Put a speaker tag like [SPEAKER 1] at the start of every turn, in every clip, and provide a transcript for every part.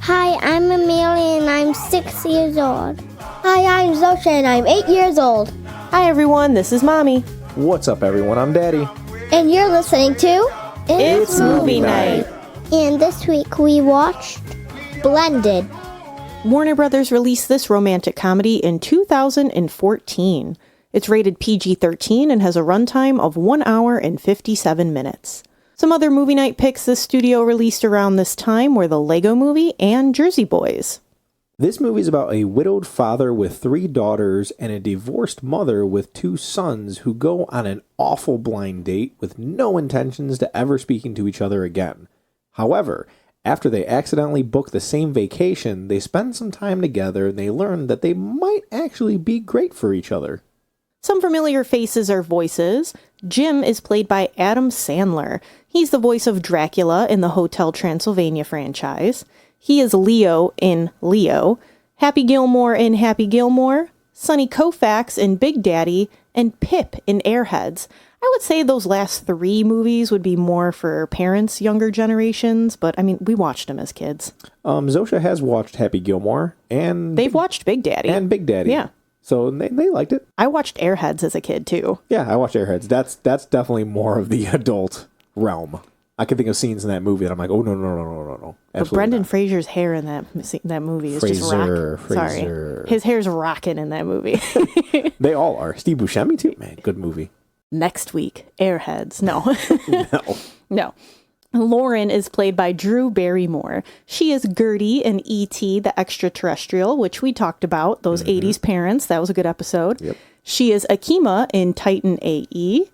[SPEAKER 1] Hi, I'm Amelia and I'm 6 years old. Hi, I'm Zosha and I'm 8 years old.
[SPEAKER 2] Hi everyone, this is Mommy.
[SPEAKER 3] What's up, everyone? I'm Daddy.
[SPEAKER 1] And you're listening to
[SPEAKER 2] It's Movie Night.
[SPEAKER 1] And this week we watched Blended.
[SPEAKER 2] Warner Brothers released this romantic comedy in 2014. It's rated PG-13 and has a runtime of 1 hour and 57 minutes. Some other movie night picks this studio released around this time were The Lego Movie and Jersey Boys.
[SPEAKER 3] This movie is about a widowed father with 3 daughters and a divorced mother with 2 sons who go on an awful blind date with no intentions to ever speaking to each other again. However, after they accidentally book the same vacation, they spend some time together and they learn that they might actually be great for each other.
[SPEAKER 2] Some familiar faces or voices. Jim is played by Adam Sandler. He's the voice of Dracula in the Hotel Transylvania franchise. He is Leo in Leo, Happy Gilmore in Happy Gilmore, Sonny Koufax in Big Daddy, and Pip in Airheads. I would say those last 3 movies would be more for parents, younger generations, but I mean, we watched them as kids.
[SPEAKER 3] Zosha has watched Happy Gilmore, and
[SPEAKER 2] They've watched Big Daddy.
[SPEAKER 3] And Big Daddy.
[SPEAKER 2] Yeah.
[SPEAKER 3] So they liked it.
[SPEAKER 2] I watched Airheads as a kid, too.
[SPEAKER 3] Yeah, I watched Airheads. That's definitely more of the adult realm. I can think of scenes in that movie and I'm like, oh, no.
[SPEAKER 2] But Brendan Fraser's hair in that movie is just rock. Sorry. His hair's rocking in that movie.
[SPEAKER 3] They all are. Steve Buscemi, too. Man, good movie.
[SPEAKER 2] Next week, Airheads. No.
[SPEAKER 3] No.
[SPEAKER 2] Lauren is played by Drew Barrymore. She is Gertie in E.T. the Extraterrestrial, which we talked about, those 80s parents. That was a good episode.
[SPEAKER 3] Yep.
[SPEAKER 2] She is Akima in Titan A.E.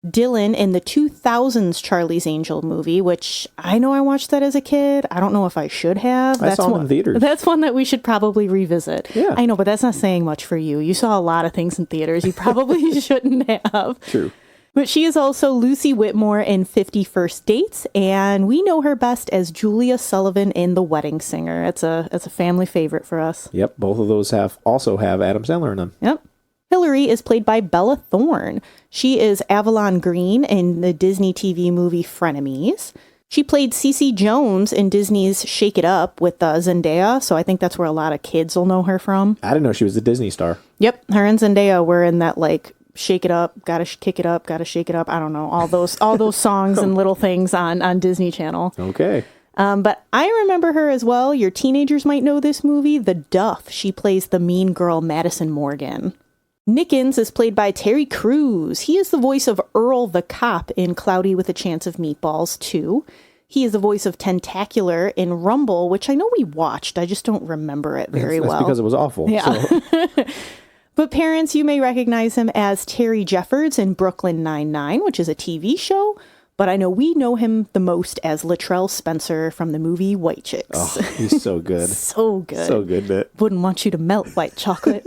[SPEAKER 2] Dylan in the 2000s Charlie's Angel movie, which I know I watched that as a kid. I don't know if I should have.
[SPEAKER 3] I saw it in theaters.
[SPEAKER 2] That's one that we should probably revisit.
[SPEAKER 3] Yeah.
[SPEAKER 2] I know, but that's not saying much for you. You saw a lot of things in theaters you probably shouldn't have.
[SPEAKER 3] True.
[SPEAKER 2] But she is also Lucy Whitmore in 50 First Dates, and we know her best as Julia Sullivan in The Wedding Singer. It's a family favorite for us.
[SPEAKER 3] Yep, both of those also have Adam Sandler in them.
[SPEAKER 2] Yep. Hillary is played by Bella Thorne. She is Avalon Green in the Disney TV movie Frenemies. She played Cece Jones in Disney's Shake It Up with Zendaya, so I think that's where a lot of kids will know her from.
[SPEAKER 3] I didn't know she was a Disney star.
[SPEAKER 2] Yep, her and Zendaya were in that, like, Shake It Up, Gotta Kick It Up, Gotta Shake It Up. I don't know, all those songs and little things on Disney Channel.
[SPEAKER 3] Okay.
[SPEAKER 2] But I remember her as well. Your teenagers might know this movie, The Duff. She plays the mean girl Madison Morgan. Nickens is played by Terry Crews. He is the voice of Earl the Cop in Cloudy with a Chance of Meatballs 2. He is the voice of Tentacular in Rumble, which I know we watched. I just don't remember it very well.
[SPEAKER 3] That's because it was awful.
[SPEAKER 2] Yeah.
[SPEAKER 3] So.
[SPEAKER 2] But parents, you may recognize him as Terry Jeffords in Brooklyn Nine-Nine, which is a TV show. But I know we know him the most as Latrell Spencer from the movie White Chicks.
[SPEAKER 3] Oh, he's so good.
[SPEAKER 2] So good.
[SPEAKER 3] So good.
[SPEAKER 2] Wouldn't want you to melt white chocolate.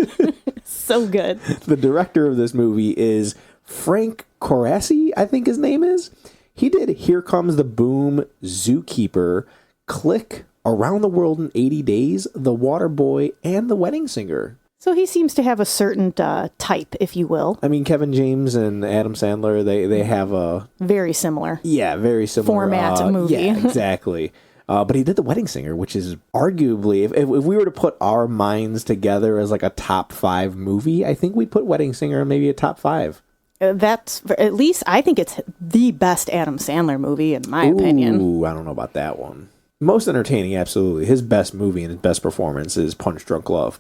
[SPEAKER 2] So good.
[SPEAKER 3] The director of this movie is Frank Corassi, I think his name is. He did Here Comes the Boom, Zookeeper, Click, Around the World in 80 Days, The Water Boy, and The Wedding Singer.
[SPEAKER 2] So he seems to have a certain type, if you will.
[SPEAKER 3] I mean, Kevin James and Adam Sandler, they have a...
[SPEAKER 2] Very similar.
[SPEAKER 3] Yeah, very similar.
[SPEAKER 2] Format of movie.
[SPEAKER 3] Yeah, exactly. But he did The Wedding Singer, which is arguably, if we were to put our minds together as like a top 5 movie, I think we'd put Wedding Singer in maybe a top 5.
[SPEAKER 2] That's, at least, I think it's the best Adam Sandler movie, in my opinion.
[SPEAKER 3] Ooh, I don't know about that one. Most entertaining, absolutely. His best movie and his best performance is Punch Drunk Love.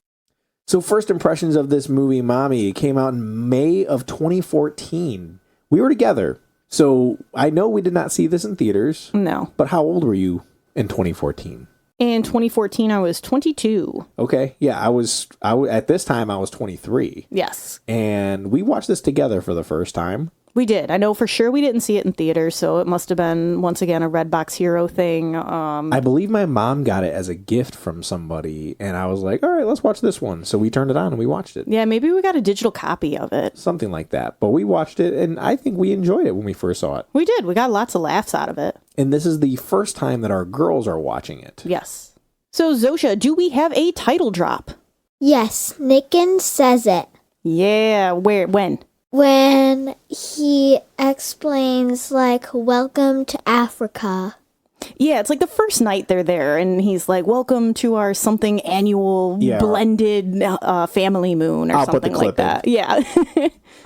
[SPEAKER 3] So first impressions of this movie, Mommy, it came out in May of 2014. We were together. So I know we did not see this in theaters.
[SPEAKER 2] No.
[SPEAKER 3] But how old were you in 2014?
[SPEAKER 2] In 2014, I was 22.
[SPEAKER 3] Okay. Yeah, I was at this time, I was 23.
[SPEAKER 2] Yes.
[SPEAKER 3] And we watched this together for the first time.
[SPEAKER 2] We did. I know for sure we didn't see it in theaters, so it must have been, once again, a Redbox Hero thing.
[SPEAKER 3] I believe my mom got it as a gift from somebody, and I was like, all right, let's watch this one. So we turned it on and we watched it.
[SPEAKER 2] Yeah, maybe we got a digital copy of it.
[SPEAKER 3] Something like that. But we watched it, and I think we enjoyed it when we first saw it.
[SPEAKER 2] We did. We got lots of laughs out of it.
[SPEAKER 3] And this is the first time that our girls are watching it.
[SPEAKER 2] Yes. So, Zosha, do we have a title drop?
[SPEAKER 1] Yes, Nickens says it.
[SPEAKER 2] Yeah, where, when?
[SPEAKER 1] when he explains, like, welcome to Africa.
[SPEAKER 2] Yeah, it's like the first night they're there, and he's like, welcome to our something annual blended family moon or something like that. Yeah.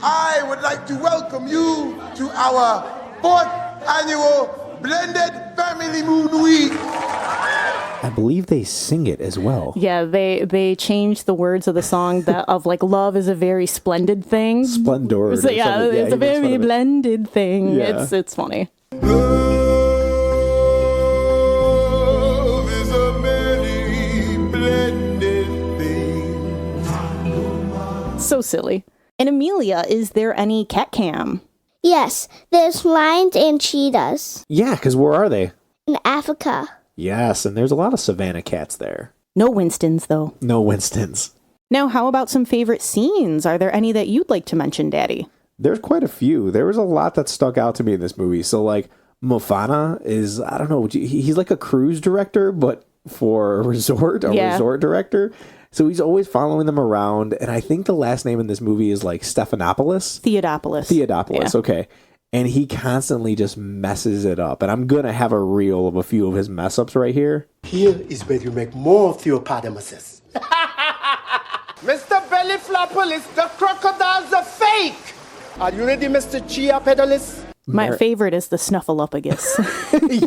[SPEAKER 4] I would like to welcome you to our 4th annual Blended Family Moon Week.
[SPEAKER 3] I believe they sing it as well.
[SPEAKER 2] Yeah, they changed the words of the song of like love is a very splendid thing.
[SPEAKER 3] Splendor.
[SPEAKER 2] So yeah, it's a very blended thing. Yeah. It's funny.
[SPEAKER 4] Love is a very blended thing.
[SPEAKER 2] So silly. And Amelia, is there any cat cam?
[SPEAKER 1] Yes, there's lions and cheetahs
[SPEAKER 3] Yeah, because where are they?
[SPEAKER 1] in Africa.
[SPEAKER 3] Yes, and there's a lot of Savannah cats there.
[SPEAKER 2] No Winstons, though.
[SPEAKER 3] No Winstons.
[SPEAKER 2] Now, how about some favorite scenes? Are there any that you'd like to mention, Daddy?
[SPEAKER 3] There's quite a few. There was a lot that stuck out to me in this movie. So, like, Mofana is, I don't know, he's like a cruise director, but for a resort director. So he's always following them around. And I think the last name in this movie is like Stephanopoulos.
[SPEAKER 2] Theodopoulos,
[SPEAKER 3] okay. And he constantly just messes it up. And I'm going to have a reel of a few of his mess ups right here.
[SPEAKER 5] Here is where you make more theopotamuses. Mr. Belly Flopperless, the crocodiles are fake! Are you ready, Mr. Chia Pedalis?
[SPEAKER 2] My favorite is the Snuffleupagus.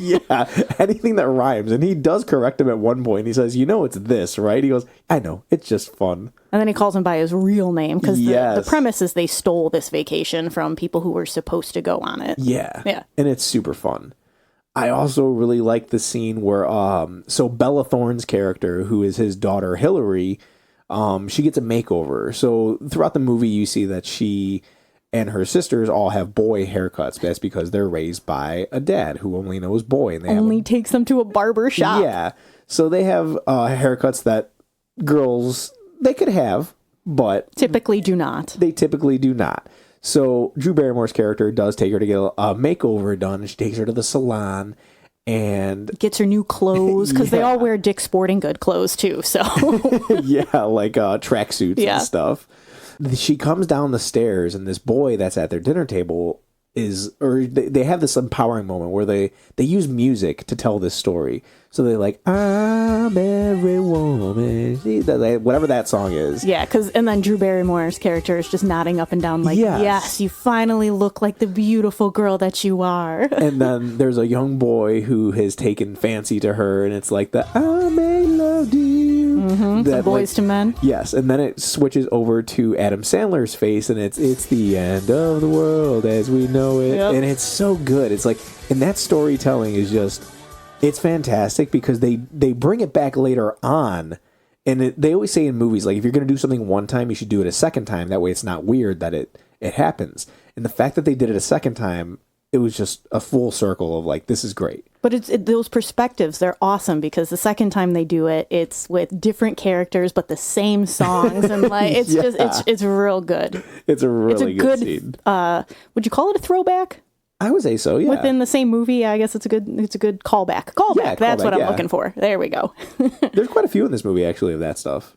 [SPEAKER 3] Yeah, anything that rhymes. And he does correct him at one point. He says, you know it's this, right? He goes, I know, it's just fun.
[SPEAKER 2] And then he calls him by his real name because the premise is they stole this vacation from people who were supposed to go on it.
[SPEAKER 3] Yeah.
[SPEAKER 2] Yeah.
[SPEAKER 3] And it's super fun. I also really like the scene where, so Bella Thorne's character, who is his daughter Hillary, she gets a makeover. So throughout the movie, you see that she and her sisters all have boy haircuts. That's because they're raised by a dad who only knows boy. And they
[SPEAKER 2] only takes them to a barber shop.
[SPEAKER 3] Yeah. So they have haircuts that girls, they could have, but
[SPEAKER 2] typically do not.
[SPEAKER 3] They typically do not. So Drew Barrymore's character does take her to get a makeover done. She takes her to the salon and
[SPEAKER 2] gets her new clothes because they all wear Dick's Sporting Good clothes too. So
[SPEAKER 3] yeah, like tracksuits and stuff. She comes down the stairs, and this boy that's at their dinner table they have this empowering moment where they use music to tell this story. So they're like, I'm every woman, whatever that song is.
[SPEAKER 2] Yeah, and then Drew Barrymore's character is just nodding up and down like, yes, you finally look like the beautiful girl that you are.
[SPEAKER 3] And then there's a young boy who has taken fancy to her, and it's like I may love you.
[SPEAKER 2] That, Boys to Men.
[SPEAKER 3] Yes, and then it switches over to Adam Sandler's face, and it's the end of the world as we know it. Yep. And it's so good. It's like, and that storytelling is just, it's fantastic because they bring it back later on. And they always say in movies, like, if you're going to do something one time, you should do it a second time. That way it's not weird that it happens. And the fact that they did it a second time, it was just a full circle of like, this is great.
[SPEAKER 2] But those perspectives, they're awesome because the second time they do it, it's with different characters, but the same songs. And like, it's it's real good.
[SPEAKER 3] It's a really good scene.
[SPEAKER 2] Would you call it a throwback?
[SPEAKER 3] I would say so, yeah.
[SPEAKER 2] Within the same movie, I guess it's a good callback. Callback, that's what I'm looking for. There we go.
[SPEAKER 3] There's quite a few in this movie, actually, of that stuff.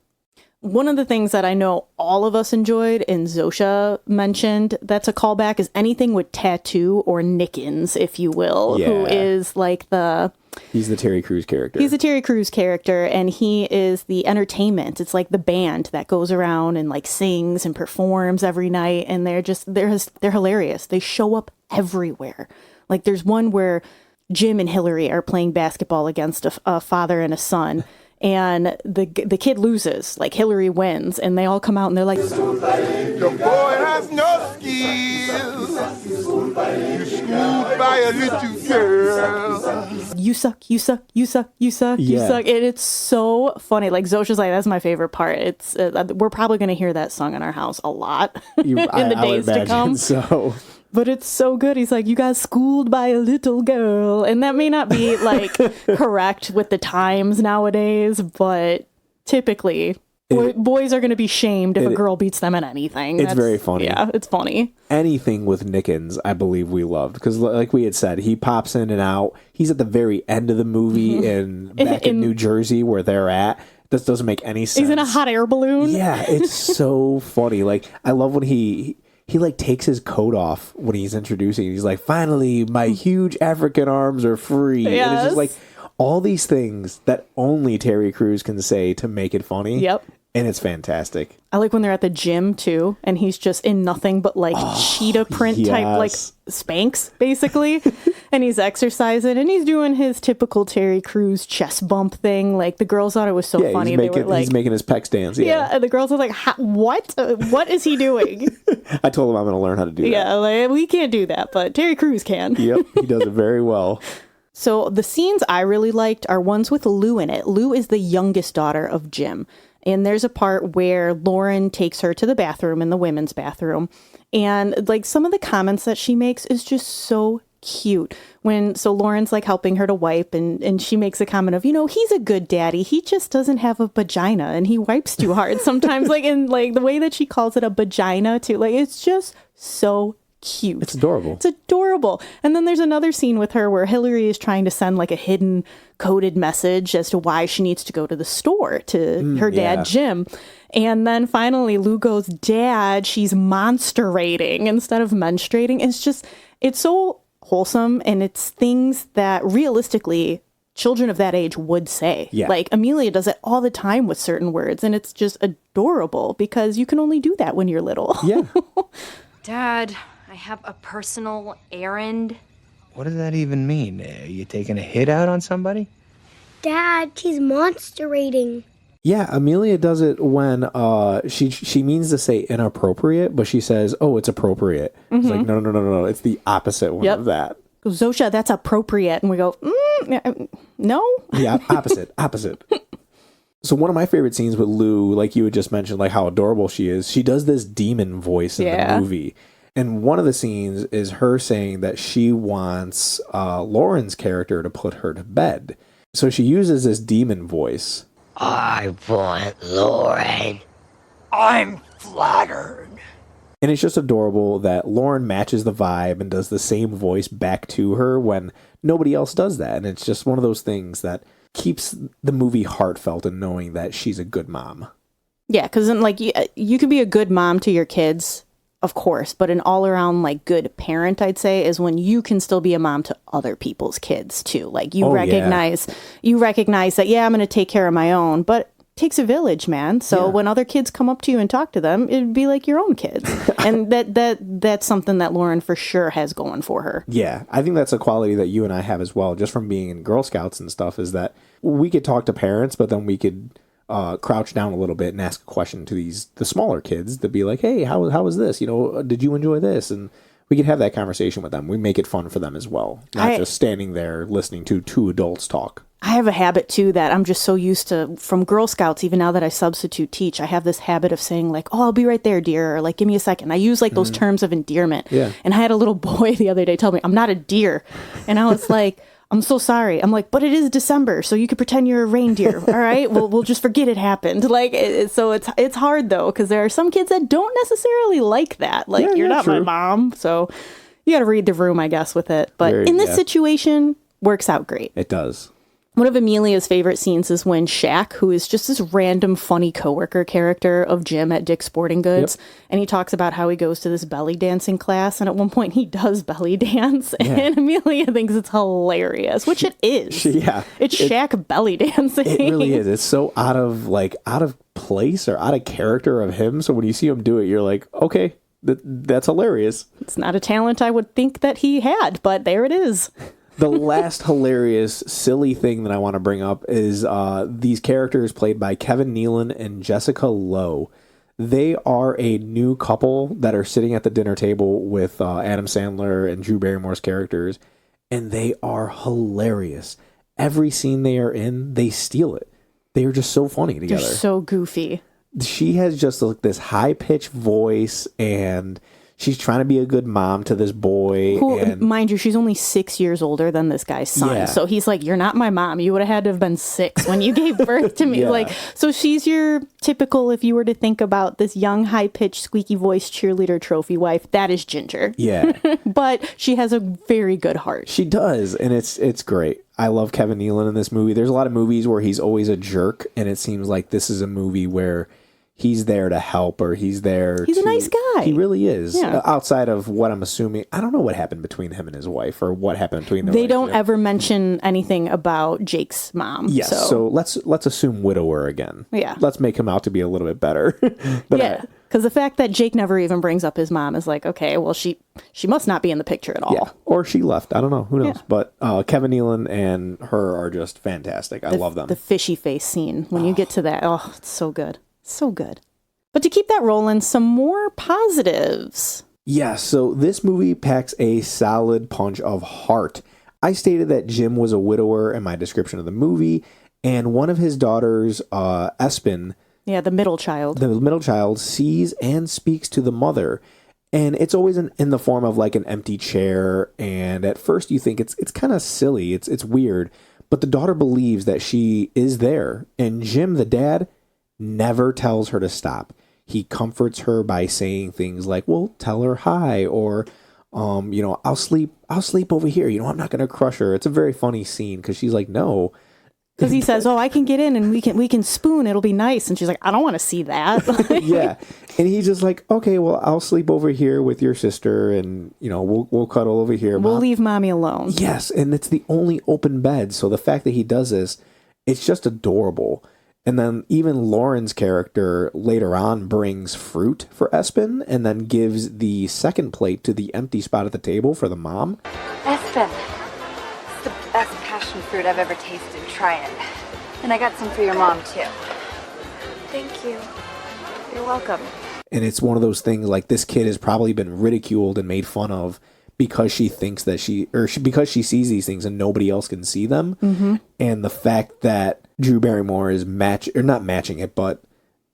[SPEAKER 2] One of the things that I know all of us enjoyed, and Zosha mentioned that's a callback, is anything with Tattoo or Nickens, if you will, who is like
[SPEAKER 3] He's the Terry Crews character.
[SPEAKER 2] He's the Terry Crews character, and he is the entertainment. It's like the band that goes around and like sings and performs every night, and they're hilarious. They show up everywhere. Like there's one where Jim and Hillary are playing basketball against a father and a son. And the kid loses, like Hillary wins, and they all come out and they're like,
[SPEAKER 4] "The boy has no skills. You schooled by a little girl.
[SPEAKER 2] You suck, you suck, you suck, you suck, you suck." And it's so funny. Like Zosha's like, that's my favorite part. It's we're probably gonna hear that sung in our house a lot in the days to come.
[SPEAKER 3] So.
[SPEAKER 2] But it's so good. He's like, you got schooled by a little girl. And that may not be like correct with the times nowadays, but typically boys are going to be shamed if a girl beats them at anything.
[SPEAKER 3] It's very funny.
[SPEAKER 2] Yeah, it's funny.
[SPEAKER 3] Anything with Nickens, I believe we loved. Because like we had said, he pops in and out. He's at the very end of the movie back in New Jersey where they're at. This doesn't make any sense.
[SPEAKER 2] He's in a hot air balloon.
[SPEAKER 3] Yeah, it's so funny. Like, I love when he he like takes his coat off when he's introducing. He's like, finally, my huge African arms are free.
[SPEAKER 2] Yes.
[SPEAKER 3] And it's just like all these things that only Terry Crews can say to make it funny.
[SPEAKER 2] Yep.
[SPEAKER 3] And it's fantastic.
[SPEAKER 2] I like when they're at the gym too, and he's just in nothing but like cheetah print type like Spanx, basically. And he's exercising and he's doing his typical Terry Crews chest bump thing. Like the girls thought it was so funny.
[SPEAKER 3] He's making his pecs dance.
[SPEAKER 2] Yeah, and the girls are like, what? What is he doing?
[SPEAKER 3] I told him I'm going to learn how to do that.
[SPEAKER 2] Yeah, like, we can't do that, but Terry Crews can.
[SPEAKER 3] Yep, he does it very well.
[SPEAKER 2] So the scenes I really liked are ones with Lou in it. Lou is the youngest daughter of Jim. And there's a part where Lauren takes her to the bathroom in the women's bathroom. And like some of the comments that she makes is just so cute. So Lauren's like helping her to wipe and she makes a comment of, he's a good daddy. He just doesn't have a vagina and he wipes too hard sometimes. Like in like the way that she calls it a vagina too. Like it's just so cute.
[SPEAKER 3] It's adorable.
[SPEAKER 2] It's adorable. And then there's another scene with her where Hillary is trying to send like a hidden coded message as to why she needs to go to the store to her dad, Jim. And then finally Lou goes, Dad, she's monsterating instead of menstruating. It's so wholesome, and it's things that realistically children of that age would say.
[SPEAKER 3] Yeah.
[SPEAKER 2] Like Amelia does it all the time with certain words, and it's just adorable because you can only do that when you're little.
[SPEAKER 3] Yeah.
[SPEAKER 6] Dad, I have a personal errand.
[SPEAKER 7] What does that even mean? Are you taking a hit out on somebody?
[SPEAKER 1] Dad, she's monsterating.
[SPEAKER 3] Yeah, Amelia does it when she means to say inappropriate, but she says, "Oh, it's appropriate." It's like, no. It's the opposite one of that.
[SPEAKER 2] Zosha, that's appropriate. And we go, no.
[SPEAKER 3] Yeah, opposite. So one of my favorite scenes with Lou, like you had just mentioned, like how adorable she is, she does this demon voice in the movie. And one of the scenes is her saying that she wants Lauren's character to put her to bed. So she uses this demon voice.
[SPEAKER 8] I want Lauren. I'm flattered.
[SPEAKER 3] And it's just adorable that Lauren matches the vibe and does the same voice back to her when nobody else does that. And it's just one of those things that keeps the movie heartfelt and knowing that she's a good mom.
[SPEAKER 2] Yeah, because like you can be a good mom to your kids, of course, but an all-around like good parent, I'd say, is when you can still be a mom to other people's kids too. Like you recognize that, I'm going to take care of my own, but it takes a village, man. So when other kids come up to you and talk to them, it'd be like your own kids. And that's something that Lauren for sure has going for her. Yeah,
[SPEAKER 3] I think that's a quality that you and I have as well, just from being in Girl Scouts and stuff, is that we could talk to parents, but then we could crouch down a little bit and ask a question to the smaller kids to be like, hey, how was this? Did you enjoy this? And we could have that conversation with them. We make it fun for them as well, not just standing there listening to two adults talk.
[SPEAKER 2] I have a habit too that I'm just so used to from Girl Scouts, even now that I substitute teach, I have this habit of saying like, oh, I'll be right there, dear, or like, give me a second. I use like those terms of endearment. Yeah. And I had a little boy the other day tell me, I'm not a deer. And I was like, I'm so sorry. I'm like, but it is December, so you could pretend you're a reindeer. All right, we'll just forget it happened. Like, so it's hard though, because there are some kids that don't necessarily like that. Like, you're not my mom, so you got to read the room, I guess, with it. But in this situation, works out great.
[SPEAKER 3] It does.
[SPEAKER 2] One of Amelia's favorite scenes is when Shaq, who is just this random funny coworker character of Jim at Dick's Sporting Goods, and he talks about how he goes to this belly dancing class, and at one point he does belly dance, and Amelia thinks it's hilarious, which it is. It's Shaq belly dancing.
[SPEAKER 3] It really is. It's so out of place or out of character of him. So when you see him do it, you're like, okay, that's hilarious.
[SPEAKER 2] It's not a talent I would think that he had, but there it is.
[SPEAKER 3] The last hilarious, silly thing that I want to bring up is these characters played by Kevin Nealon and Jessica Lowe. They are a new couple that are sitting at the dinner table with Adam Sandler and Drew Barrymore's characters, and they are hilarious. Every scene they are in, they steal it. They are just so funny together.
[SPEAKER 2] They're so goofy.
[SPEAKER 3] She has just this high-pitched voice, and she's trying to be a good mom to this boy.
[SPEAKER 2] Who, mind you, she's only 6 years older than this guy's son. Yeah. So he's like, you're not my mom. You would have had to have been 6 when you gave birth to me. Like, so she's your typical, if you were to think about this young, high-pitched, squeaky voice cheerleader trophy wife, that is Ginger.
[SPEAKER 3] Yeah.
[SPEAKER 2] But she has a very good heart.
[SPEAKER 3] She does, and it's great. I love Kevin Nealon in this movie. There's a lot of movies where he's always a jerk, and it seems like this is a movie where he's there to help, or he's there.
[SPEAKER 2] He's a nice guy.
[SPEAKER 3] He really is.
[SPEAKER 2] Yeah.
[SPEAKER 3] Outside of what I'm assuming, I don't know what happened between him and his wife, or what happened between them.
[SPEAKER 2] They don't ever mention anything about Jake's mom.
[SPEAKER 3] Yes, so let's assume widower again.
[SPEAKER 2] Yeah.
[SPEAKER 3] Let's make him out to be a little bit better. But
[SPEAKER 2] yeah, because the fact that Jake never even brings up his mom is like, okay, well, she must not be in the picture at all.
[SPEAKER 3] yeah. Or she left. I don't know. Who knows? Yeah. But Kevin Nealon and her are just fantastic. I love them.
[SPEAKER 2] The fishy face scene, when you get to that, oh, it's so good. So good. But to keep that rolling, some more positives.
[SPEAKER 3] Yeah, so this movie packs a solid punch of heart. I stated that Jim was a widower in my description of the movie, and one of his daughters, Espen,
[SPEAKER 2] yeah, the middle child,
[SPEAKER 3] sees and speaks to the mother. And it's always in the form of like an empty chair, and at first you think it's kind of silly, it's weird, but the daughter believes that she is there, and Jim, the dad, never tells her to stop. He comforts her by saying things like, well, tell her hi, or, I'll sleep over here. I'm not going to crush her. It's a very funny scene because she's like, no.
[SPEAKER 2] Because he says, I can get in and we can spoon. It'll be nice. And she's like, I don't want to see that.
[SPEAKER 3] Yeah. And he's just like, okay, well, I'll sleep over here with your sister, and, we'll cuddle over here.
[SPEAKER 2] We'll leave mommy alone.
[SPEAKER 3] Yes. And it's the only open bed. So the fact that he does this, it's just adorable. And then even Lauren's character later on brings fruit for Espen, and then gives the second plate to the empty spot at the table for the mom.
[SPEAKER 9] Espen, it's the best passion fruit I've ever tasted. Try it. And I got some for your mom, too.
[SPEAKER 6] Thank you. You're welcome.
[SPEAKER 3] And it's one of those things, like, this kid has probably been ridiculed and made fun of because she thinks that because she sees these things and nobody else can see them.
[SPEAKER 2] Mm-hmm.
[SPEAKER 3] And the fact that Drew Barrymore is not matching it, but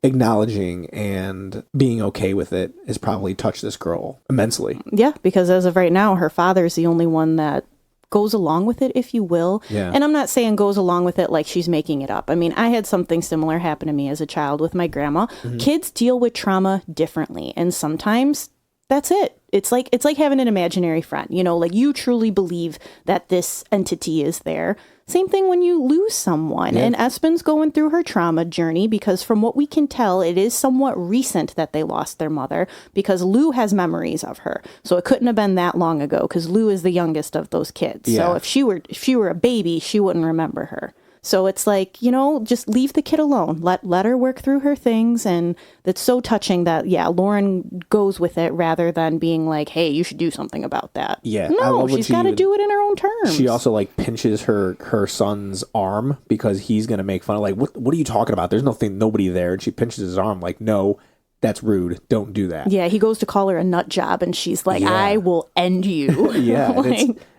[SPEAKER 3] acknowledging and being okay with it has probably touched this girl immensely.
[SPEAKER 2] Yeah, because as of right now, her father's the only one that goes along with it, if you will.
[SPEAKER 3] Yeah.
[SPEAKER 2] And I'm not saying goes along with it like she's making it up. I mean, I had something similar happen to me as a child with my grandma. Mm-hmm. Kids deal with trauma differently, and sometimes that's it. It's like having an imaginary friend, like you truly believe that this entity is there. Same thing when you lose someone. Yeah. And Espen's going through her trauma journey because from what we can tell, it is somewhat recent that they lost their mother, because Lou has memories of her. So it couldn't have been that long ago, because Lou is the youngest of those kids. Yeah. So if she were a baby, she wouldn't remember her. So it's like, just leave the kid alone. Let her work through her things. And that's so touching that, Lauren goes with it rather than being like, hey, you should do something about that.
[SPEAKER 3] Yeah.
[SPEAKER 2] No, she's got to do it in her own terms.
[SPEAKER 3] She also pinches her son's arm because he's going to make fun of what are you talking about? There's nobody there. And she pinches his arm like, no, that's rude. Don't do that.
[SPEAKER 2] Yeah. He goes to call her a nut job and she's like, I will end you.
[SPEAKER 3] Yeah.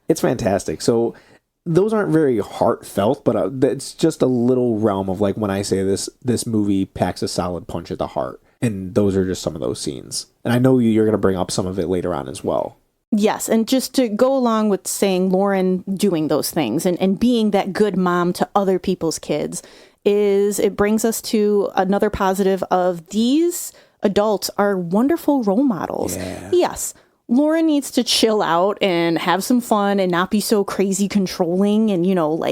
[SPEAKER 3] It's fantastic. So those aren't very heartfelt, but it's just a little realm of when I say this movie packs a solid punch at the heart. And those are just some of those scenes. And I know you're going to bring up some of it later on as well.
[SPEAKER 2] Yes, and just to go along with saying Lauren doing those things and being that good mom to other people's kids, it brings us to another positive of these adults are wonderful role models.
[SPEAKER 3] Yeah.
[SPEAKER 2] Yes. Lauren needs to chill out and have some fun and not be so crazy controlling and,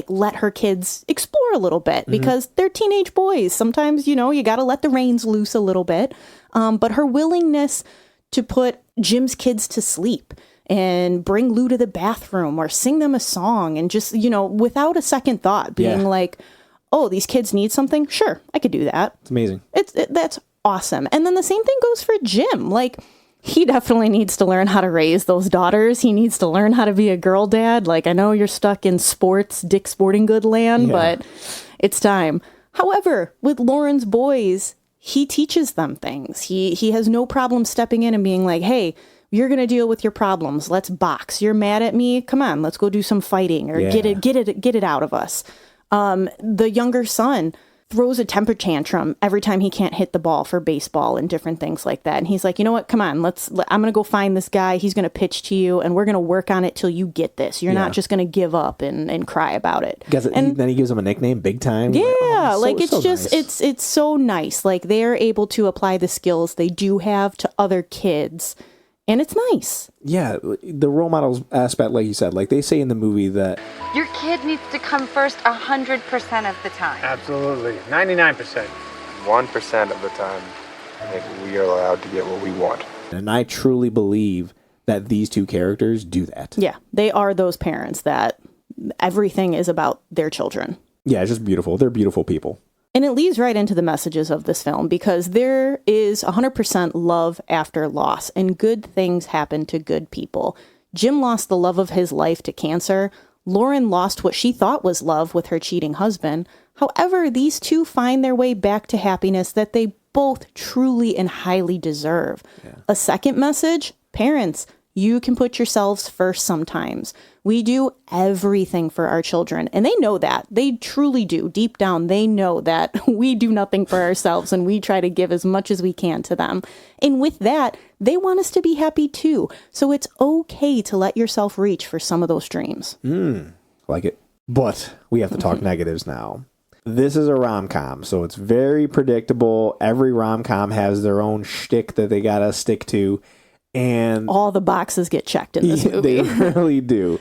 [SPEAKER 2] let her kids explore a little bit because they're teenage boys. Sometimes, you got to let the reins loose a little bit. But her willingness to put Jim's kids to sleep and bring Lou to the bathroom or sing them a song and just, without a second thought being like, oh, these kids need something. Sure, I could do that.
[SPEAKER 3] It's amazing.
[SPEAKER 2] That's awesome. And then the same thing goes for Jim. He definitely needs to learn how to raise those daughters. He needs to learn how to be a girl dad. I know you're stuck in Dick Sporting Good land, but it's time. However, with Lauren's boys, he teaches them things. He has no problem stepping in and being like, hey, you're going to deal with your problems. Let's box. You're mad at me? Come on, let's go do some fighting or get it out of us. The younger son throws a temper tantrum every time he can't hit the ball for baseball and different things like that. And he's like, you know what? Come on, I'm going to go find this guy. He's going to pitch to you and we're going to work on it till you get this. You're not just going to give up and cry about it.
[SPEAKER 3] And then he gives him a nickname, Big Time.
[SPEAKER 2] Yeah.
[SPEAKER 3] It's so nice.
[SPEAKER 2] It's so nice. They're able to apply the skills they do have to other kids. And it's nice.
[SPEAKER 3] Yeah, the role models aspect, like you said, they say in the movie that
[SPEAKER 9] your kid needs to come first 100% of the time.
[SPEAKER 5] Absolutely. 99%.
[SPEAKER 10] 1% of the time. I think we are allowed to get what we want.
[SPEAKER 3] And I truly believe that these two characters do that.
[SPEAKER 2] Yeah, they are those parents that everything is about their children.
[SPEAKER 3] Yeah, it's just beautiful. They're beautiful people.
[SPEAKER 2] And it leads right into the messages of this film, because there is 100% love after loss, and good things happen to good people. Jim lost the love of his life to cancer. Lauren lost what she thought was love with her cheating husband. However, these two find their way back to happiness that they both truly and highly deserve. Yeah. A second message, parents, you can put yourselves first sometimes. We do everything for our children, and they know that. They truly do. Deep down, they know that we do nothing for ourselves, and we try to give as much as we can to them. And with that, they want us to be happy too. So it's okay to let yourself reach for some of those dreams.
[SPEAKER 3] Like it. But we have to talk negatives now. This is a rom-com, so it's very predictable. Every rom-com has their own shtick that they gotta stick to. And
[SPEAKER 2] all the boxes get checked in this movie.
[SPEAKER 3] They really do.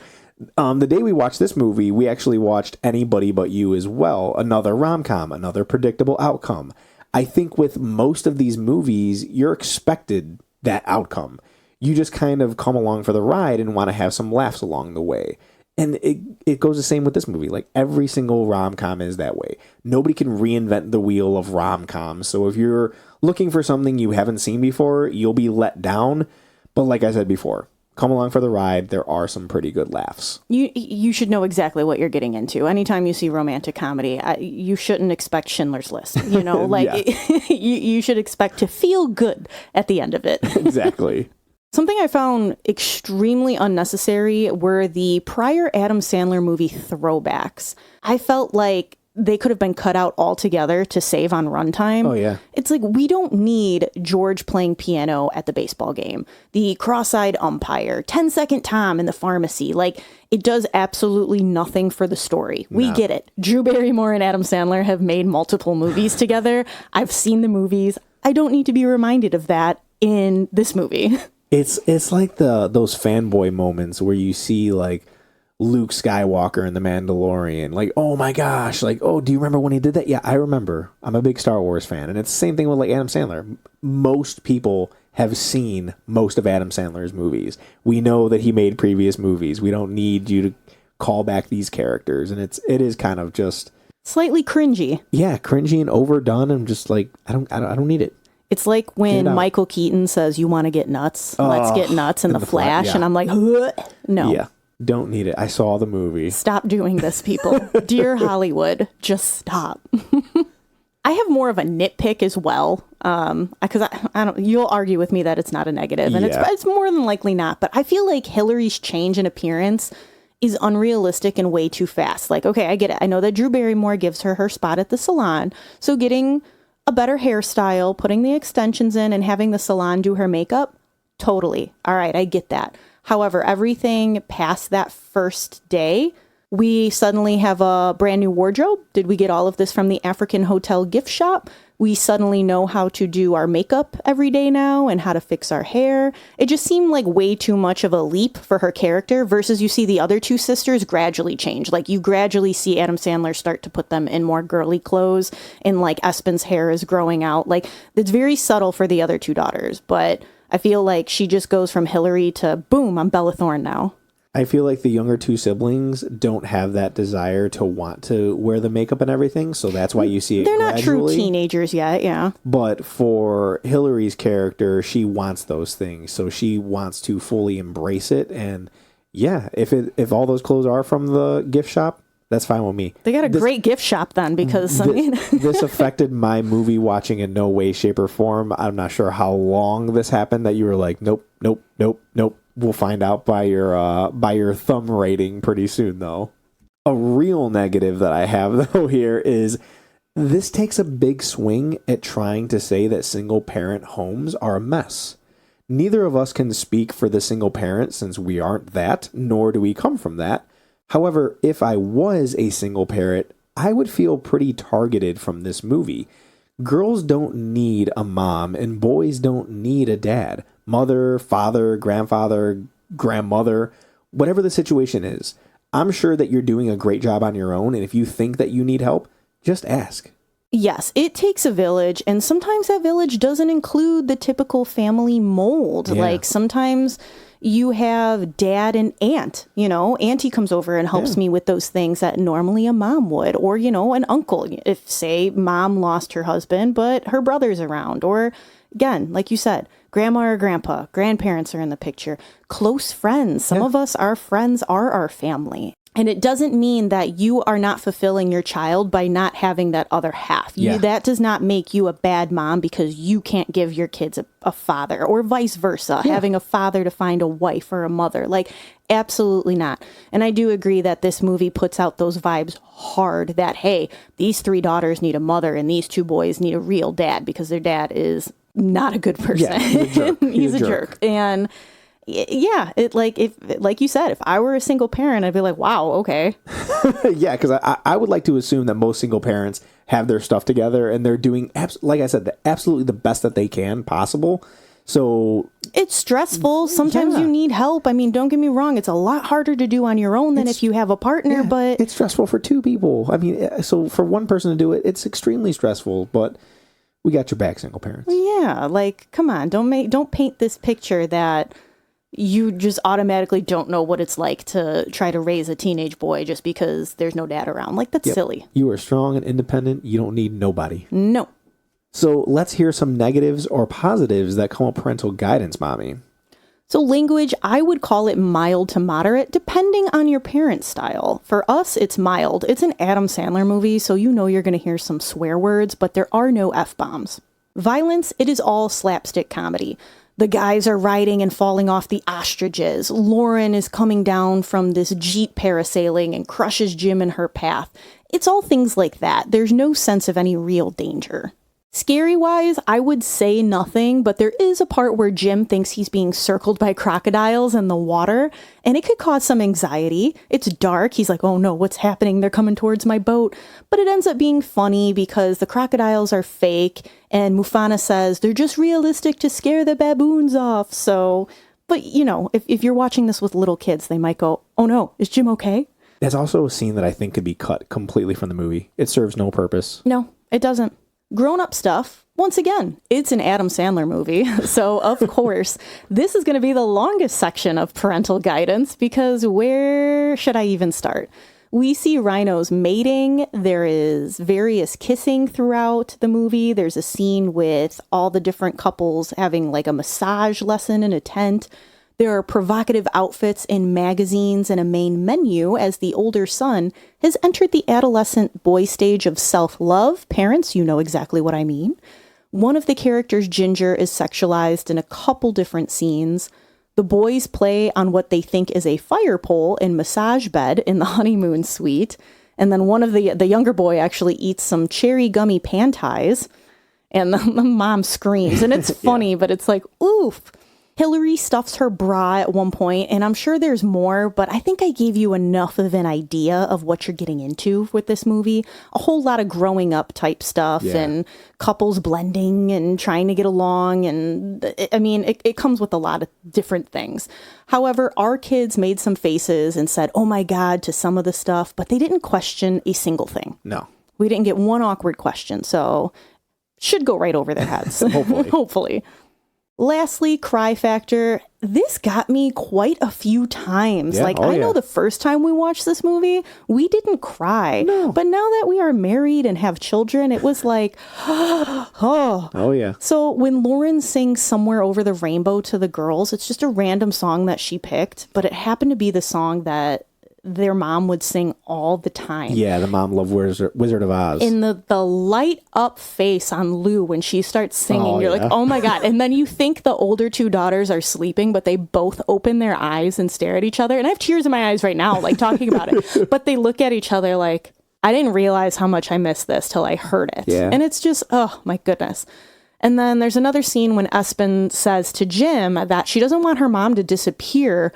[SPEAKER 3] The day we watched this movie, we actually watched Anybody But You as well. Another rom-com, another predictable outcome. I think with most of these movies, you're expected that outcome. You just kind of come along for the ride and want to have some laughs along the way. And it goes the same with this movie. Like, every single rom-com is that way. Nobody can reinvent the wheel of rom-coms. So if you're looking for something you haven't seen before, you'll be let down. But like I said before, come along for the ride. There are some pretty good laughs.
[SPEAKER 2] You should know exactly what you're getting into. Anytime you see romantic comedy, you shouldn't expect Schindler's List. You know, like you should expect to feel good at the end of it.
[SPEAKER 3] Exactly.
[SPEAKER 2] Something I found extremely unnecessary were the prior Adam Sandler movie throwbacks. I felt like they could have been cut out altogether to save on runtime.
[SPEAKER 3] Oh, yeah.
[SPEAKER 2] It's like, we don't need George playing piano at the baseball game, the cross-eyed umpire, 10-second Tom in the pharmacy. Like, it does absolutely nothing for the story. We get it. Drew Barrymore and Adam Sandler have made multiple movies together. I've seen the movies. I don't need to be reminded of that in this movie.
[SPEAKER 3] It's like those fanboy moments where you see, like, Luke Skywalker in The Mandalorian. Like, oh my gosh, like, oh, do you remember when he did that? Yeah, I remember. I'm a big Star Wars fan. And it's the same thing with, like, Adam Sandler. Most people have seen most of Adam Sandler's movies. We know that he made previous movies. We don't need you to call back these characters. And it is kind of just
[SPEAKER 2] slightly cringy.
[SPEAKER 3] Yeah, cringy and overdone. I'm just like, I don't need it.
[SPEAKER 2] It's like when Michael Keaton says, "You want to get nuts? Let's get nuts in the Flash." Yeah. And I'm like, no.
[SPEAKER 3] Yeah, don't need it. I saw the movie.
[SPEAKER 2] Stop doing this, people. Dear Hollywood, just stop. I have more of a nitpick as well, because I don't. You'll argue with me that it's not a negative, and it's more than likely not. But I feel like Hillary's change in appearance is unrealistic and way too fast. Like, okay, I get it. I know that Drew Barrymore gives her spot at the salon, so getting a better hairstyle, putting the extensions in, and having the salon do her makeup, totally. All right, I get that. However, everything past that first day, we suddenly have a brand new wardrobe. Did we get all of this from the African Hotel gift shop? We suddenly know how to do our makeup every day now and how to fix our hair. It just seemed like way too much of a leap for her character versus you see the other two sisters gradually change. Like, you gradually see Adam Sandler start to put them in more girly clothes, and like Espen's hair is growing out. Like, it's very subtle for the other two daughters, but I feel like she just goes from Hillary to boom, I'm Bella Thorne now.
[SPEAKER 3] I feel like the younger two siblings don't have that desire to want to wear the makeup and everything, so that's why you see it
[SPEAKER 2] They're
[SPEAKER 3] gradually.
[SPEAKER 2] Not true teenagers yet, yeah.
[SPEAKER 3] But for Hillary's character, she wants those things, so she wants to fully embrace it. And yeah, if all those clothes are from the gift shop, that's fine with me.
[SPEAKER 2] They got a great gift shop then, because
[SPEAKER 3] this affected my movie watching in no way, shape, or form. I'm not sure how long this happened that you were like, nope. We'll find out by your thumb rating pretty soon, though. A real negative that I have, though, here is this takes a big swing at trying to say that single-parent homes are a mess. Neither of us can speak for the single parent since we aren't that, nor do we come from that. However, if I was a single parent, I would feel pretty targeted from this movie. Girls don't need a mom, and boys don't need a dad. Mother, father, grandfather, grandmother, whatever the situation is. I'm sure that you're doing a great job on your own, and if you think that you need help, just ask.
[SPEAKER 2] Yes, it takes a village, and sometimes that village doesn't include the typical family mold.
[SPEAKER 3] Yeah.
[SPEAKER 2] Like sometimes you have dad and aunt, auntie comes over and helps me with those things that normally a mom would, or, an uncle. If, say, mom lost her husband, but her brother's around, or again, like you said, grandma or grandpa, grandparents are in the picture, close friends. Some of us, our friends are our family. And it doesn't mean that you are not fulfilling your child by not having that other half. That does not make you a bad mom because you can't give your kids a father, or vice versa, having a father to find a wife or a mother. Like, absolutely not. And I do agree that this movie puts out those vibes hard that, hey, these 3 daughters need a mother and these 2 boys need a real dad because their dad is not a good person.
[SPEAKER 3] Yeah, he's a jerk.
[SPEAKER 2] He's a jerk. And yeah, like you said, if I were a single parent, I'd be like, wow, okay.
[SPEAKER 3] Yeah, because I would like to assume that most single parents have their stuff together and they're doing, like I said, absolutely the best that they can possible. So
[SPEAKER 2] it's stressful. Sometimes you need help. I mean, don't get me wrong. It's a lot harder to do on your own than if you have a partner, but
[SPEAKER 3] it's stressful for 2 people. I mean, so for one person to do it, it's extremely stressful, but we got your back, single parents.
[SPEAKER 2] Yeah, like, come on, don't paint this picture that you just automatically don't know what it's like to try to raise a teenage boy just because there's no dad around. Like, that's silly.
[SPEAKER 3] You are strong and independent. You don't need nobody.
[SPEAKER 2] No.
[SPEAKER 3] So let's hear some negatives or positives that come with parental guidance, Mommy.
[SPEAKER 2] So language, I would call it mild to moderate, depending on your parent's style. For us, it's mild. It's an Adam Sandler movie, so you're going to hear some swear words, but there are no F-bombs. Violence, it is all slapstick comedy. The guys are riding and falling off the ostriches. Lauren is coming down from this Jeep parasailing and crushes Jim in her path. It's all things like that. There's no sense of any real danger. Scary-wise, I would say nothing, but there is a part where Jim thinks he's being circled by crocodiles in the water, and it could cause some anxiety. It's dark. He's like, oh no, what's happening? They're coming towards my boat. But it ends up being funny because the crocodiles are fake, and Mufana says they're just realistic to scare the baboons off. So, but if you're watching this with little kids, they might go, oh no, is Jim okay?
[SPEAKER 3] That's also a scene that I think could be cut completely from the movie. It serves no purpose.
[SPEAKER 2] No, it doesn't. Grown-up stuff, once again, it's an Adam Sandler movie, so of course, this is going to be the longest section of parental guidance, because where should I even start? We see rhinos mating, there is various kissing throughout the movie, there's a scene with all the different couples having like a massage lesson in a tent. There are provocative outfits in magazines and a main menu as the older son has entered the adolescent boy stage of self-love. Parents, you know exactly what I mean. One of the characters, Ginger, is sexualized in a couple different scenes. The boys play on what they think is a fire pole and massage bed in the honeymoon suite. And then one of the younger boy actually eats some cherry gummy panties. And the mom screams. And it's funny, but it's like, oof. Hillary stuffs her bra at one point, and I'm sure there's more, but I think I gave you enough of an idea of what you're getting into with this movie. A whole lot of growing up type stuff and couples blending and trying to get along. And I mean, it comes with a lot of different things. However, our kids made some faces and said, oh my God, to some of the stuff, but they didn't question a single thing.
[SPEAKER 3] No.
[SPEAKER 2] We didn't get one awkward question, so should go right over their heads.
[SPEAKER 3] Hopefully.
[SPEAKER 2] Hopefully. Lastly, cry factor. This got me quite a few times.
[SPEAKER 3] Yeah,
[SPEAKER 2] I know the first time we watched this movie, we didn't cry.
[SPEAKER 3] No.
[SPEAKER 2] But now that we are married and have children, it was like,
[SPEAKER 3] oh yeah.
[SPEAKER 2] So when Lauren sings Somewhere Over the Rainbow to the girls, it's just a random song that she picked, but it happened to be the song that their mom would sing all the time.
[SPEAKER 3] Yeah, the mom loved Wizard of Oz.
[SPEAKER 2] In the light up face on Lou when she starts singing, you're like, oh my God. And then you think the older 2 daughters are sleeping, but they both open their eyes and stare at each other. And I have tears in my eyes right now, like talking about it. But they look at each other like, I didn't realize how much I missed this till I heard it.
[SPEAKER 3] Yeah.
[SPEAKER 2] And it's just, oh my goodness. And then there's another scene when Espen says to Jim that she doesn't want her mom to disappear,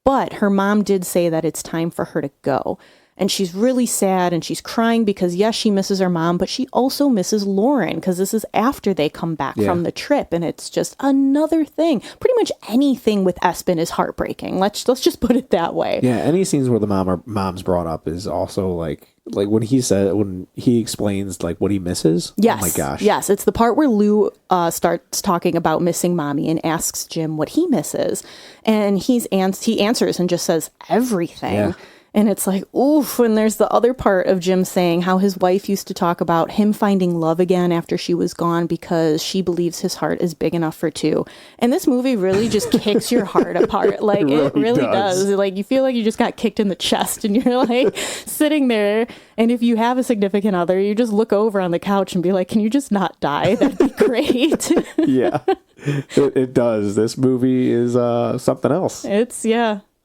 [SPEAKER 2] but her mom did say that it's time for her to go. And she's really sad and she's crying because, yes, she misses her mom, but she also misses Lauren because this is after they come back from the trip. And it's just another thing. Pretty much anything with Espen is heartbreaking. Let's just put it that way.
[SPEAKER 3] Yeah, any scenes where the mom's brought up is also like when he explains like what he misses.
[SPEAKER 2] Yes.
[SPEAKER 3] Oh my gosh.
[SPEAKER 2] Yes, it's the part where Lou starts talking about missing mommy and asks Jim what he misses. And he answers and just says everything.
[SPEAKER 3] Yeah.
[SPEAKER 2] And it's like, oof. And there's the other part of Jim saying how his wife used to talk about him finding love again after she was gone because she believes his heart is big enough for two. And this movie really just kicks your heart apart. Like, it really does. Like, you feel like you just got kicked in the chest and you're like sitting there. And if you have a significant other, you just look over on the couch and be like, can you just not die? That'd be great.
[SPEAKER 3] Yeah, it does. This movie is something else.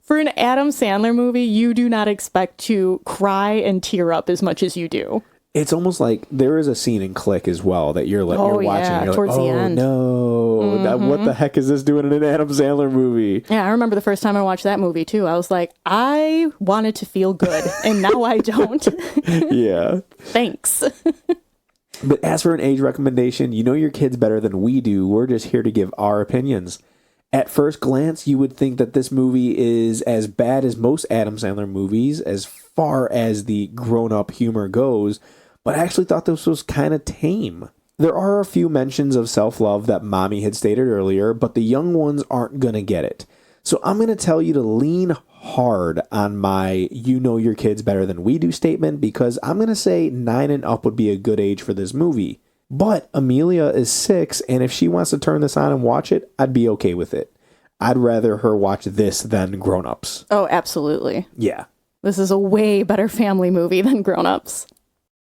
[SPEAKER 2] For an Adam Sandler movie, you do not expect to cry and tear up as much as you do.
[SPEAKER 3] It's almost like there is a scene in Click as well that you're watching.
[SPEAKER 2] Yeah,
[SPEAKER 3] you're
[SPEAKER 2] towards
[SPEAKER 3] like,
[SPEAKER 2] the end.
[SPEAKER 3] No, what the heck is this doing in an Adam Sandler movie?
[SPEAKER 2] Yeah, I remember the first time I watched that movie too. I was like, I wanted to feel good, and now I don't.
[SPEAKER 3] Yeah.
[SPEAKER 2] Thanks.
[SPEAKER 3] But as for an age recommendation, you know your kids better than we do. We're just here to give our opinions. At first glance, you would think that this movie is as bad as most Adam Sandler movies as far as the grown-up humor goes, but I actually thought this was kind of tame. There are a few mentions of self-love that Mommy had stated earlier, but the young ones aren't going to get it. So I'm going to tell you to lean hard on my you know your kids better than we do statement, because I'm going to say 9 and up would be a good age for this movie. But Amelia is 6, and if she wants to turn this on and watch it, I'd be okay with it. I'd rather her watch this than Grown Ups.
[SPEAKER 2] Oh, absolutely.
[SPEAKER 3] Yeah.
[SPEAKER 2] This is a way better family movie than Grown Ups.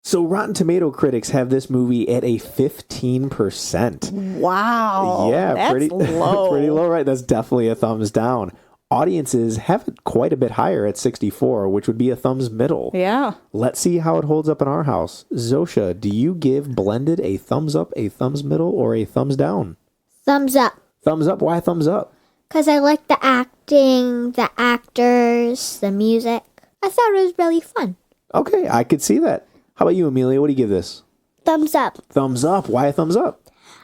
[SPEAKER 3] So Rotten Tomato critics have this movie at a 15%.
[SPEAKER 2] Wow.
[SPEAKER 3] Yeah,
[SPEAKER 2] that's
[SPEAKER 3] pretty
[SPEAKER 2] low.
[SPEAKER 3] Pretty low, right? That's definitely a thumbs down. Audiences have it quite a bit higher at 64, which would be a thumbs middle.
[SPEAKER 2] Yeah.
[SPEAKER 3] Let's see how it holds up in our house. Zosha, do you give Blended a thumbs up, a thumbs middle, or a thumbs down?
[SPEAKER 1] Thumbs up.
[SPEAKER 3] Thumbs up? Why thumbs up?
[SPEAKER 1] Because I like the acting, the actors, the music. I thought it was really fun.
[SPEAKER 3] Okay, I could see that. How about you, Amelia? What do you give this?
[SPEAKER 1] Thumbs up.
[SPEAKER 3] Thumbs up. Why a thumbs up?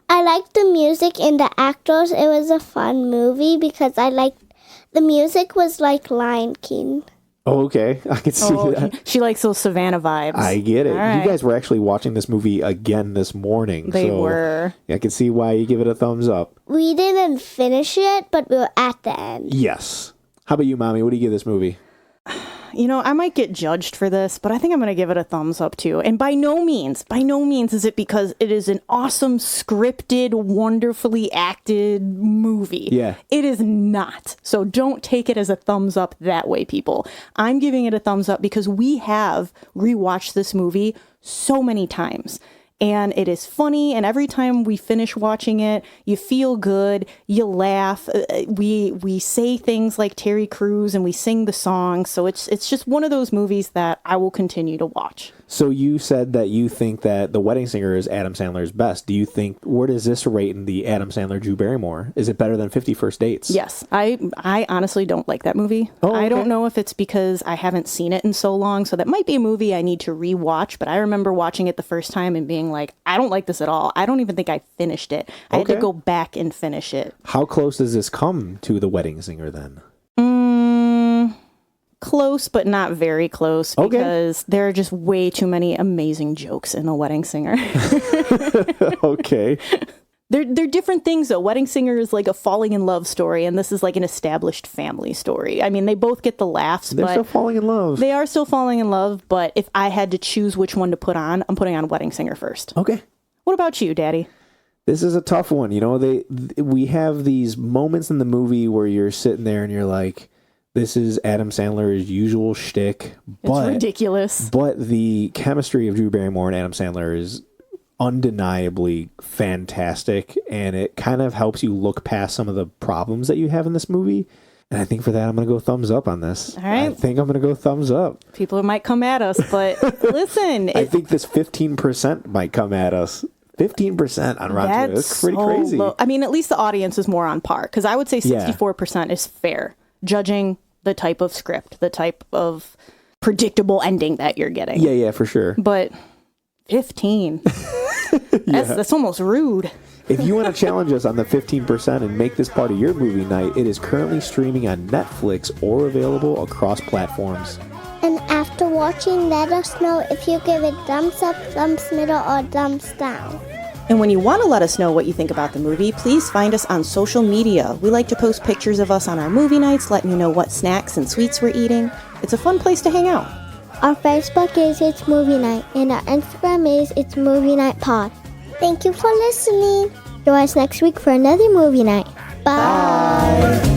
[SPEAKER 1] I liked the music and the actors. It was a fun movie because the music was like Lion King.
[SPEAKER 3] Oh, okay. I can see that.
[SPEAKER 2] She likes those Savannah vibes.
[SPEAKER 3] I get it.
[SPEAKER 2] All right.
[SPEAKER 3] You guys were actually watching this movie again this morning.
[SPEAKER 2] They were.
[SPEAKER 3] I can see why you give it a thumbs up.
[SPEAKER 1] We didn't finish it, but we were at the end.
[SPEAKER 3] Yes. How about you, Mommy? What do you give this movie?
[SPEAKER 2] You know, I might get judged for this, but I think I'm going to give it a thumbs up too. And by no means is it because it is an awesome, scripted, wonderfully acted movie.
[SPEAKER 3] Yeah.
[SPEAKER 2] It is not. So don't take it as a thumbs up that way, people. I'm giving it a thumbs up because we have rewatched this movie so many times. And it is funny, and every time we finish watching it, you feel good, you laugh. We say things like Terry Crews, and we sing the songs. So it's just one of those movies that I will continue to watch.
[SPEAKER 3] So you said that you think that The Wedding Singer is Adam Sandler's best. Do you think, where does this rate in the Adam Sandler Drew Barrymore? Is it better than 50 First Dates?
[SPEAKER 2] Yes. I honestly don't like that movie.
[SPEAKER 3] Oh, okay.
[SPEAKER 2] I don't know if it's because I haven't seen it in so long. So that might be a movie I need to rewatch. But I remember watching it the first time and being like, I don't like this at all. I don't even think I finished it. I had to go back and finish it.
[SPEAKER 3] How close does this come to The Wedding Singer then?
[SPEAKER 2] Close, but not very close, because there are just way too many amazing jokes in The Wedding Singer.
[SPEAKER 3] Okay.
[SPEAKER 2] They're different things, though. Wedding Singer is like a falling in love story, and this is like an established family story. I mean, they both get the laughs,
[SPEAKER 3] They're still falling in love.
[SPEAKER 2] They are still falling in love, but if I had to choose which one to put on, I'm putting on Wedding Singer first.
[SPEAKER 3] Okay.
[SPEAKER 2] What about you, Daddy?
[SPEAKER 3] This is a tough one. You know, we have these moments in the movie where you're sitting there and you're like, this is Adam Sandler's usual shtick. But,
[SPEAKER 2] it's ridiculous.
[SPEAKER 3] But the chemistry of Drew Barrymore and Adam Sandler is undeniably fantastic, and it kind of helps you look past some of the problems that you have in this movie. And I think for that, I'm going to go thumbs up on this.
[SPEAKER 2] All right.
[SPEAKER 3] I think I'm going to go thumbs up.
[SPEAKER 2] People might come at us, but listen.
[SPEAKER 3] I think this 15% might come at us. 15% on Rotten Tomatoes. That's pretty crazy.
[SPEAKER 2] Low. I mean, at least the audience is more on par, because I would say 64% is fair, judging the type of script, the type of predictable ending that you're getting.
[SPEAKER 3] Yeah, for sure.
[SPEAKER 2] But 15. That's almost rude.
[SPEAKER 3] If you want to challenge us on the 15% and make this part of your movie night, it is currently streaming on Netflix or available across platforms.
[SPEAKER 1] And after watching, let us know if you give it thumbs up, thumbs middle, or thumbs down.
[SPEAKER 2] And when you want to let us know what you think about the movie, please find us on social media. We like to post pictures of us on our movie nights, letting you know what snacks and sweets we're eating. It's a fun place to hang out.
[SPEAKER 1] Our Facebook is It's Movie Night, and our Instagram is It's Movie Night Pod. Thank you for listening. Join us next week for another movie night. Bye.